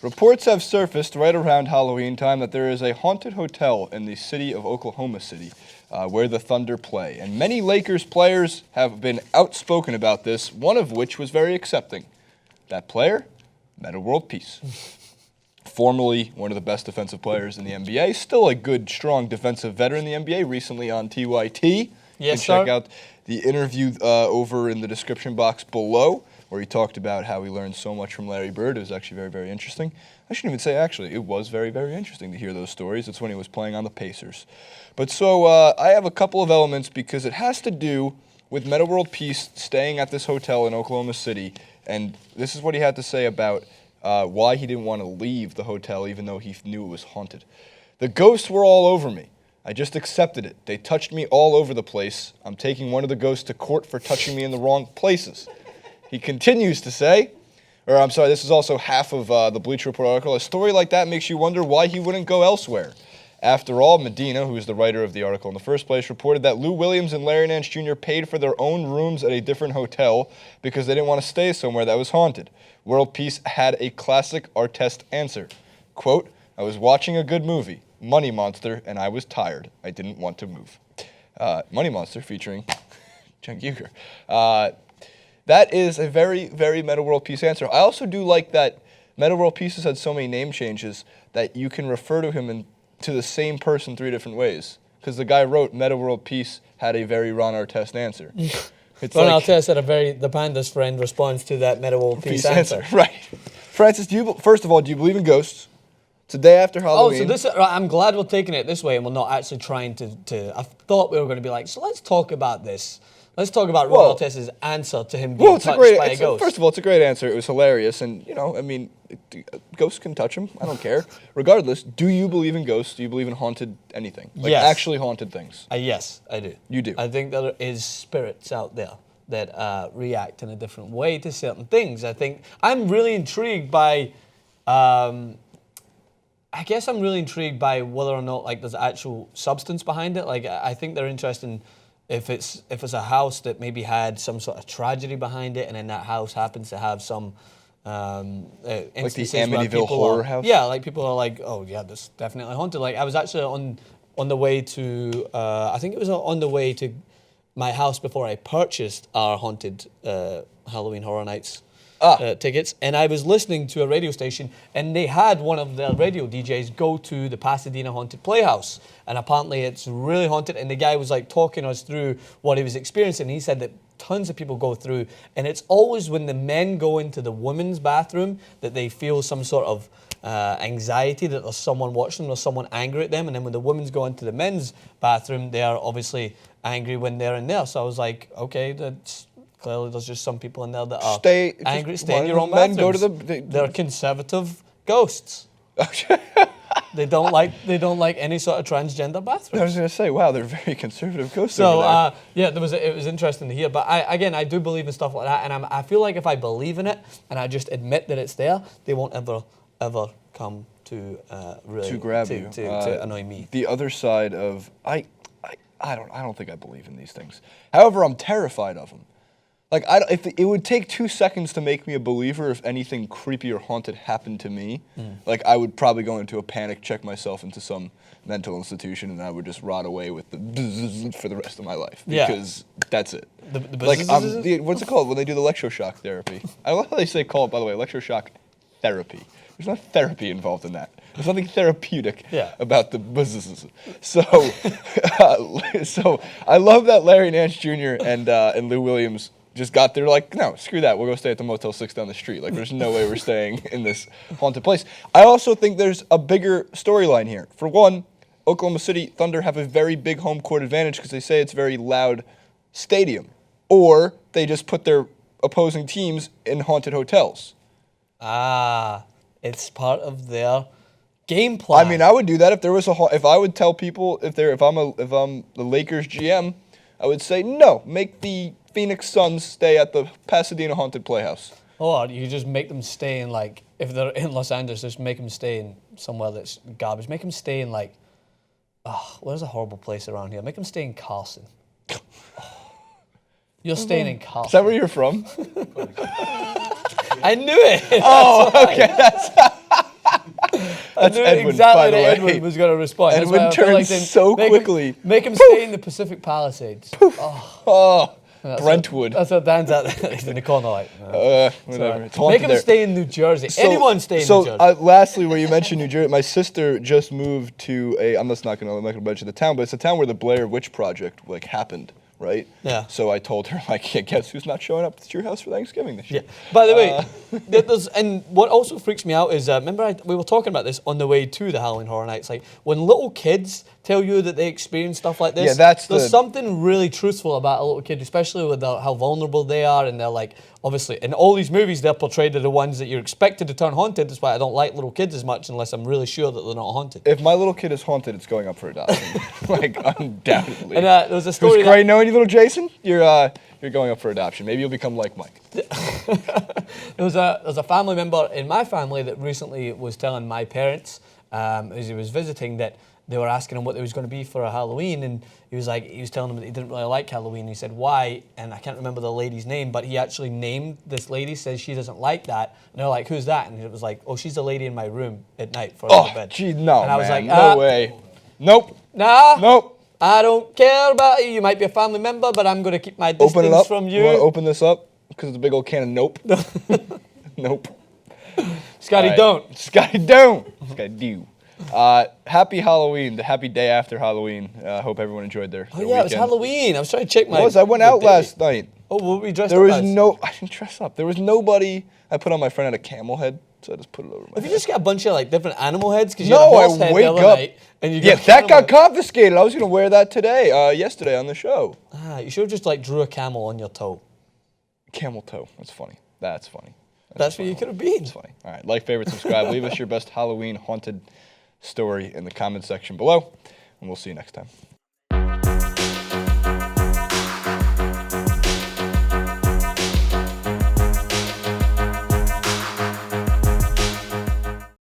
Reports have surfaced right around Halloween time that there is a haunted hotel in the city of Oklahoma City where the Thunder play. And many Lakers players have been outspoken about this, one of which was very accepting. That player, Metta World Peace. Formerly one of the best defensive players in the NBA, still a good, strong defensive veteran in the NBA, recently on TYT. Yes, sir. Check out the interview over in the description box below, where he talked about how he learned so much from Larry Bird. It was actually very, very interesting. I shouldn't even say actually. It was very, very interesting to hear those stories. It's when he was playing on the Pacers. But so I have a couple of elements because it has to do with Metta World Peace staying at this hotel in Oklahoma City. And this is what he had to say about why he didn't want to leave the hotel even though he knew it was haunted. The ghosts were all over me. I just accepted it. They touched me all over the place. I'm taking one of the ghosts to court for touching me in the wrong places. He continues to say, or I'm sorry, this is also half of the Bleacher Report article, a story like that makes you wonder why he wouldn't go elsewhere. After all, Medina, who is the writer of the article in the first place, reported that Lou Williams and Larry Nance Jr. paid for their own rooms at a different hotel because they didn't want to stay somewhere that was haunted. World Peace had a classic Artest answer. Quote, I was watching a good movie, Money Monster, and I was tired. I didn't want to move. Money Monster featuring Cenk Uygur. That is a very, very Metta World Peace answer. I also do like that Metta World Peace has had so many name changes that you can refer to him to the same person 3 different ways. Because the guy wrote Metta World Peace had a very Ron Artest answer. It's Ron Artest had the panda's friend responds to that Metta World Peace answer. Right. Francis, first of all, do you believe in ghosts? It's the day after Halloween. Oh, so I'm glad we're taking it this way and we're not actually trying to I thought we were going to be like, so let's talk about this. Let's talk about Ron Artest's answer to him being touched by a ghost. First of all, it's a great answer. It was hilarious. And, ghosts can touch him. I don't care. Regardless, do you believe in ghosts? Do you believe in haunted anything? Like yes. Actually haunted things? Yes, I do. You do? I think there is spirits out there that react in a different way to certain things. I think I'm really intrigued by... I guess I'm really intrigued by whether or not there's actual substance behind it. I think they're interested in if it's a house that maybe had some sort of tragedy behind it, and then that house happens to have some instances like the Amityville horror house. Yeah, like people are like, oh yeah, this is definitely haunted. Like I was actually on the way to I think it was on the way to my house before I purchased our haunted Halloween Horror Nights tickets, and I was listening to a radio station, and they had one of their radio DJs go to the Pasadena Haunted Playhouse, and apparently it's really haunted, and the guy was talking us through what he was experiencing. He said that tons of people go through, and it's always when the men go into the women's bathroom that they feel some sort of anxiety that there's someone watching them, there's someone angry at them, and then when the women's go into the men's bathroom, they are obviously angry when they're in there. So I was like, okay, that's... Clearly, there's just some people in there that are angry. Stay in your own bathrooms. Go to They're conservative ghosts. They don't like any sort of transgender bathrooms. I was going to say, wow, they're very conservative ghosts. So yeah, it was interesting to hear. But I do believe in stuff like that, and I feel like if I believe in it and I just admit that it's there, they won't ever come to really to grab you to annoy me. The other side of I don't think I believe in these things. However, I'm terrified of them. If it would take 2 seconds to make me a believer if anything creepy or haunted happened to me, I would probably go into a panic, check myself into some mental institution, and I would just rot away with the bzzz for the rest of my life. Because that's it. What's it called when they do the electroshock therapy? I love how they say call it, by the way, electroshock therapy. There's no therapy involved in that. There's nothing therapeutic about the bzzz. So I love that Larry Nance Jr. and Lou Williams just got there no, screw that. We'll go stay at the Motel 6 down the street. There's no way we're staying in this haunted place. I also think there's a bigger storyline here. For one, Oklahoma City Thunder have a very big home court advantage because they say it's a very loud stadium. Or they just put their opposing teams in haunted hotels. It's part of their game plan. I mean, I would do that if I would tell people if I'm the Lakers GM, I would say no, make the Phoenix Suns stay at the Pasadena Haunted Playhouse. Or you just make them stay in if they're in Los Angeles, just make them stay in somewhere that's garbage. Make them stay in where's a horrible place around here? Make them stay in Carson. You're staying in Carson. Is that where you're from? I knew it. Oh, okay. That's knew Edwin, exactly by the that way. Edwin was going to respond. That's Edwin why I felt turns saying, so quickly. Make him stay in the Pacific Palisades. Oh, Brentwood. That's what Dan's at. He's in the corner like. Whatever. It's Make haunted him there. stay in New Jersey. Anyone stay in New Jersey. Lastly, where you mentioned New Jersey, my sister just moved to I'm not going to mention the town, but it's a town where the Blair Witch Project happened, right? Yeah. So I told her guess who's not showing up to your house for Thanksgiving this year? Yeah. By the way, and what also freaks me out is remember we were talking about this on the way to the Halloween Horror Nights. Like when little kids tell you that they experience stuff like this. Yeah, there's something really truthful about a little kid, especially with how vulnerable they are, and they're like obviously in all these movies they're portrayed as the ones that you're expected to turn haunted. That's why I don't like little kids as much unless I'm really sure that they're not haunted. If my little kid is haunted, it's going up for adoption, undoubtedly. And there was a story. It was great knowing you, little Jason. You're going up for adoption. Maybe you'll become like Mike. There's a family member in my family that recently was telling my parents as he was visiting that they were asking him what it was going to be for a Halloween, and he was telling them that he didn't really like Halloween. He said why, and I can't remember the lady's name, but he actually named this lady. Says she doesn't like that, and they're like, who's that? And it was like, oh, she's the lady in my room at night for a bed. Gee, no, and I was man, like, no way, nope, nah, nope. I don't care about you. You might be a family member, but I'm going to keep my distance Open it up. from You you. want to open this up? Because it's a big old can of nope. Nope. Scotty, All right. don't. Scotty, don't. Scotty, do. Happy Halloween, the happy day after Halloween. Hope everyone enjoyed their Oh yeah, weekend. it was Halloween. I was trying to check my. I went out last night. Oh, what were we dressed There up was as? I didn't dress up. There was nobody. I put on my friend had a camel head, so I just put it over my If head. you just get a bunch of different animal heads, because you had No, a horse I head wake the other up. night, and you Yeah, got a that camel got head. confiscated. I was gonna wear that today, yesterday on the show. You should have just drew a camel on your toe. Camel toe. That's funny. That's funny. That's what you could have been. That's funny. All right, like, favorite, subscribe. Leave us your best Halloween haunted story in the comment section below, and we'll see you next time.